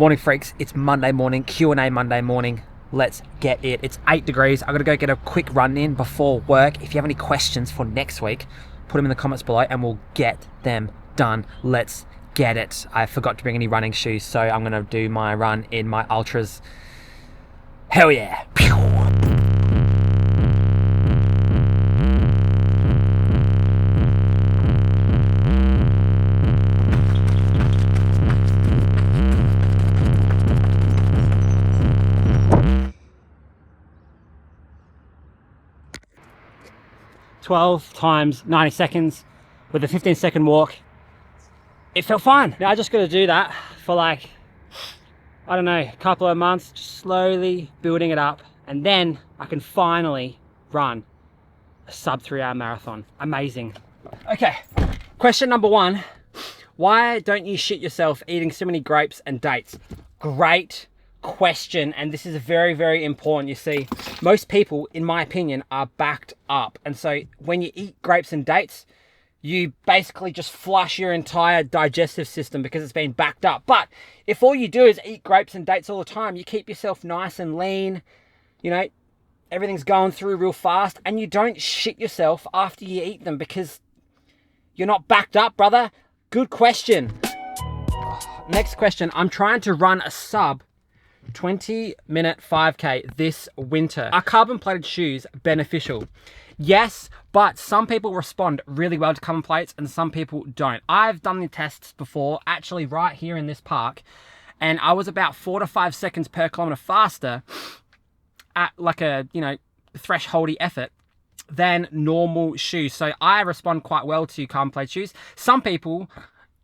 Morning freaks, it's Monday morning, Q&A Monday morning. Let's get it. It's 8 degrees. I'm gonna go get a quick run in before work. If you have any questions for next week, put them in the comments below and we'll get them done. Let's get it. I forgot to bring any running shoes, so I'm gonna do my run in my Ultras. Hell yeah. Pew. 12 times 90 seconds with a 15-second walk. It felt fine. Now I just got to do that for like, I don't know, a couple of months, just slowly building it up, and then I can finally run a sub 3-hour marathon. Amazing. Okay, question number 1. Why don't you shit yourself eating so many grapes and dates? Great question, and this is very, very important. You see, most people, in my opinion, are backed up, and so when you eat grapes and dates, you basically just flush your entire digestive system because it's been backed up. But if all you do is eat grapes and dates all the time, you keep yourself nice and lean, you know, everything's going through real fast, and you don't shit yourself after you eat them because you're not backed up, brother. Good question. Next question. I'm trying to run a sub 20-minute 5K this winter. Are carbon-plated shoes beneficial? Yes, but some people respond really well to carbon plates and some people don't. I've done the tests before, actually right here in this park, and I was about 4 to 5 seconds per kilometer faster at like a, you know, thresholdy effort than normal shoes. So I respond quite well to carbon plated shoes. Some people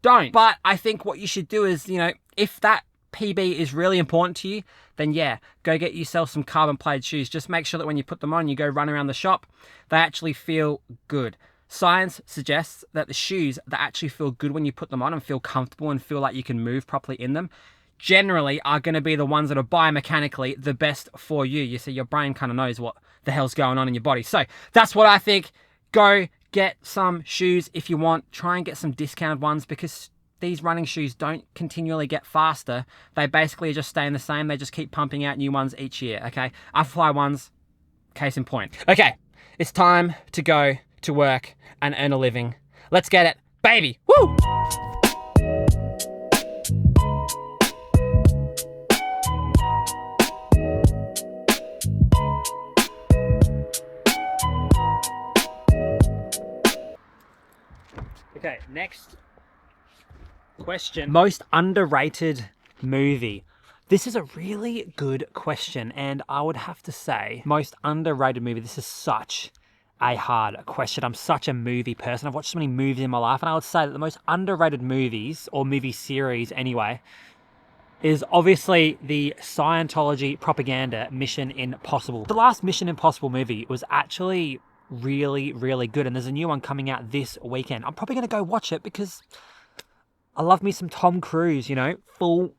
don't. But I think what you should do is, you know, if that PB is really important to you, then yeah, go get yourself some carbon plated shoes. Just make sure that when you put them on, you go run around the shop, they actually feel good. Science suggests that the shoes that actually feel good when you put them on and feel comfortable and feel like you can move properly in them generally are going to be the ones that are biomechanically the best for you. You see, your brain kind of knows what the hell's going on in your body. So that's what I think. Go get some shoes if you want. Try and get some discounted ones because these running shoes don't continually get faster. They basically just stay the same. They just keep pumping out new ones each year, okay? Alphafly ones, case in point. Okay, it's time to go to work and earn a living. Let's get it, baby, woo! Okay, next question. Most underrated movie. This is a really good question, and I would have to say most underrated movie. This is such a hard question. I'm such a movie person. I've watched so many movies in my life, and I would say that the most underrated movies, or movie series anyway, is obviously the Scientology propaganda Mission Impossible. The last Mission Impossible movie was actually really, really good, and there's a new one coming out this weekend. I'm probably going to go watch it because I love me some Tom Cruise, you know, full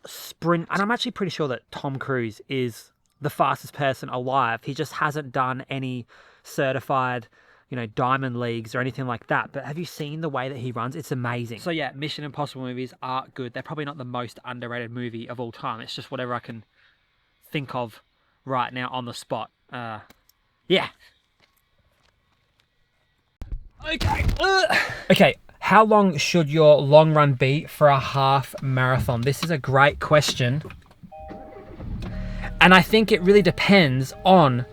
sprint. And I'm actually pretty sure that Tom Cruise is the fastest person alive. He just hasn't done any certified, you know, diamond leagues or anything like that. But have you seen the way that he runs? It's amazing. So yeah, Mission Impossible movies are good. They're probably not the most underrated movie of all time. It's just whatever I can think of right now on the spot. Yeah. Okay. Okay. How long should your long run be for a half marathon? This is a great question. And I think it really depends on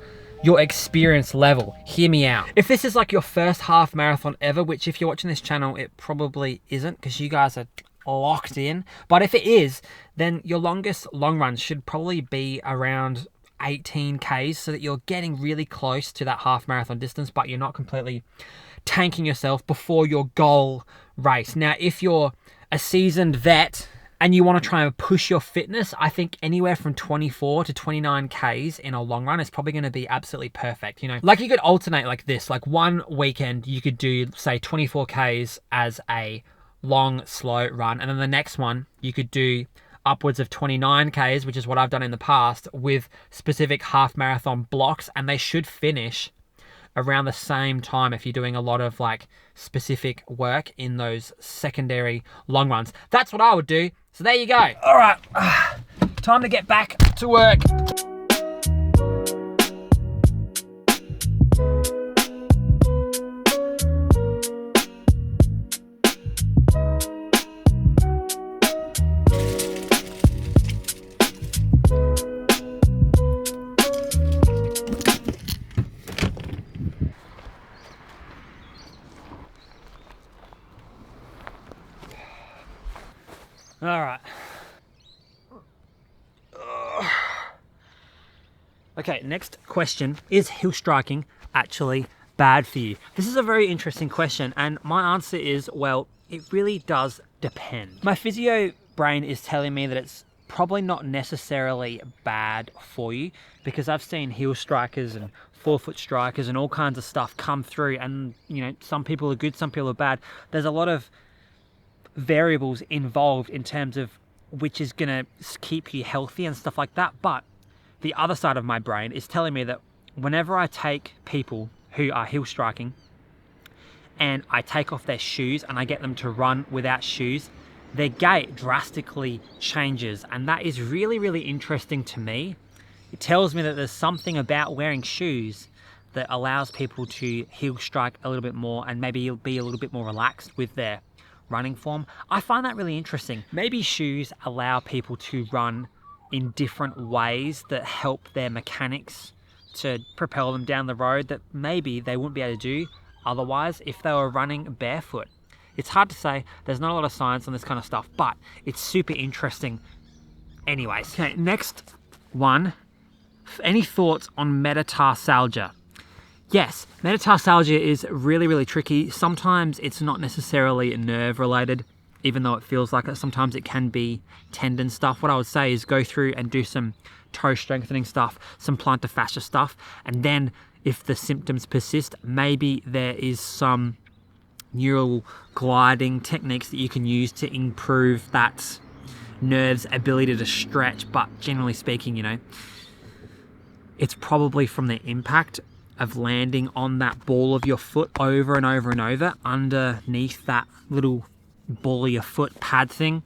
your experience level. Hear me out. If this is like your first half marathon ever, which if you're watching this channel, it probably isn't because you guys are locked in. But if it is, then your longest long run should probably be around 18 Ks so that you're getting really close to that half marathon distance, but you're not completely tanking yourself before your goal race. Now, if you're a seasoned vet and you want to try and push your fitness, I think anywhere from 24 to 29 Ks in a long run is probably going to be absolutely perfect. You know, like you could alternate like this, like one weekend you could do, say, 24 Ks as a long, slow run. And then the next one you could do upwards of 29 Ks, which is what I've done in the past with specific half marathon blocks, and they should finish around the same time if you're doing a lot of like specific work in those secondary long runs. That's what I would do. So there you go. All right, time to get back to work. All right. Okay, next question. Is heel striking actually bad for you? This is a very interesting question, and my answer is, well, it really does depend. My physio brain is telling me that it's probably not necessarily bad for you, because I've seen heel strikers and forefoot strikers and all kinds of stuff come through, and you know, some people are good, some people are bad. There's a lot of variables involved in terms of which is going to keep you healthy and stuff like that. But the other side of my brain is telling me that whenever I take people who are heel striking and I take off their shoes and I get them to run without shoes, their gait drastically changes, and that is really, really interesting to me. It tells me that there's something about wearing shoes that allows people to heel strike a little bit more and maybe be a little bit more relaxed with their running form. I find that really interesting. Maybe shoes allow people to run in different ways that help their mechanics to propel them down the road that maybe they wouldn't be able to do otherwise if they were running barefoot. It's hard to say. There's not a lot of science on this kind of stuff, but it's super interesting anyways. Okay, next one. Any thoughts on metatarsalgia? Yes, metatarsalgia is really, really tricky. Sometimes it's not necessarily nerve related, even though it feels like it. Sometimes it can be tendon stuff. What I would say is go through and do some toe strengthening stuff, some plantar fascia stuff, and then if the symptoms persist, maybe there is some neural gliding techniques that you can use to improve that nerve's ability to stretch. But generally speaking, you know, it's probably from the impact of landing on that ball of your foot over and over and over underneath that little ball of your foot pad thing.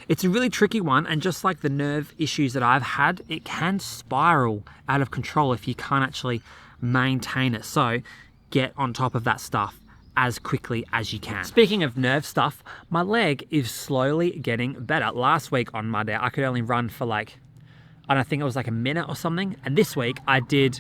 It's a really tricky one, and just like the nerve issues that I've had, it can spiral out of control if you can't actually maintain it. So get on top of that stuff as quickly as you can. Speaking of nerve stuff, my leg is slowly getting better. Last week on Monday, I could only run for like, I don't think it was like a minute or something. And this week I did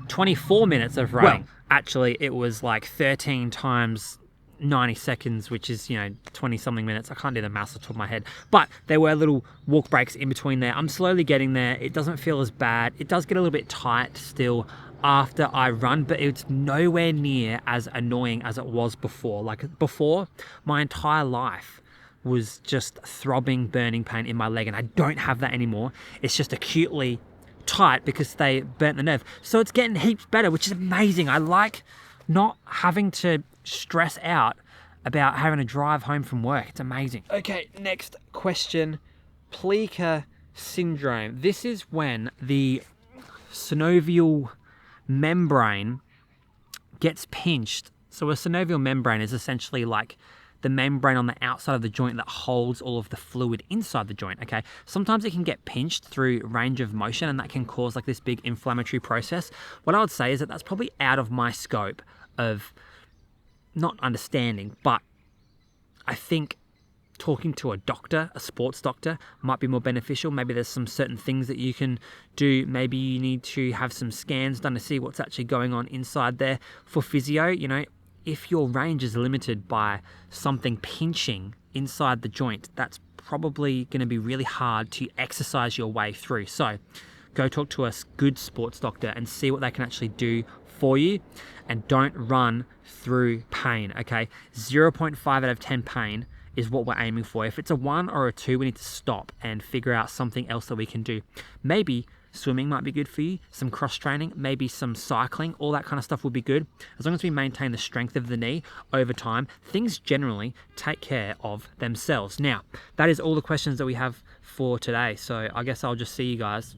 24 minutes of running. Well, actually it was like 13 times 90 seconds, which is, you know, 20 something minutes. I can't do the maths off the top of my head, but there were little walk breaks in between there. I'm slowly getting there. It doesn't feel as bad. It does get a little bit tight still after I run, but it's nowhere near as annoying as it was before. Like before, my entire life was just throbbing, burning pain in my leg, and I don't have that anymore. It's just acutely tight because they burnt the nerve. So it's getting heaps better, which is amazing. I like not having to stress out about having to drive home from work. It's amazing. Okay, next question. Plica syndrome. This is when the synovial membrane gets pinched. So a synovial membrane is essentially like the membrane on the outside of the joint that holds all of the fluid inside the joint, okay? Sometimes it can get pinched through range of motion, and that can cause like this big inflammatory process. What I would say is that that's probably out of my scope of not understanding, but I think talking to a doctor, a sports doctor, might be more beneficial. Maybe there's some certain things that you can do. Maybe you need to have some scans done to see what's actually going on inside there. For physio, you know, if your range is limited by something pinching inside the joint, that's probably going to be really hard to exercise your way through. So go talk to a good sports doctor and see what they can actually do for you, and don't run through pain, okay? 0.5 out of 10 pain is what we're aiming for. If it's a 1 or a 2, we need to stop and figure out something else that we can do. Maybe swimming might be good for you, some cross training, maybe some cycling, all that kind of stuff would be good. As long as we maintain the strength of the knee over time, things generally take care of themselves. Now, that is all the questions that we have for today. So I guess I'll just see you guys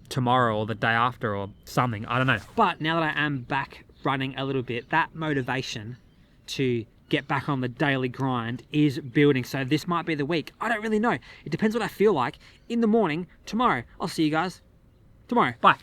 tomorrow or the day after or something. I don't know. But now that I am back running a little bit, that motivation to get back on the daily grind is building. So this might be the week. I don't really know. It depends what I feel like in the morning tomorrow. I'll see you guys tomorrow. Bye.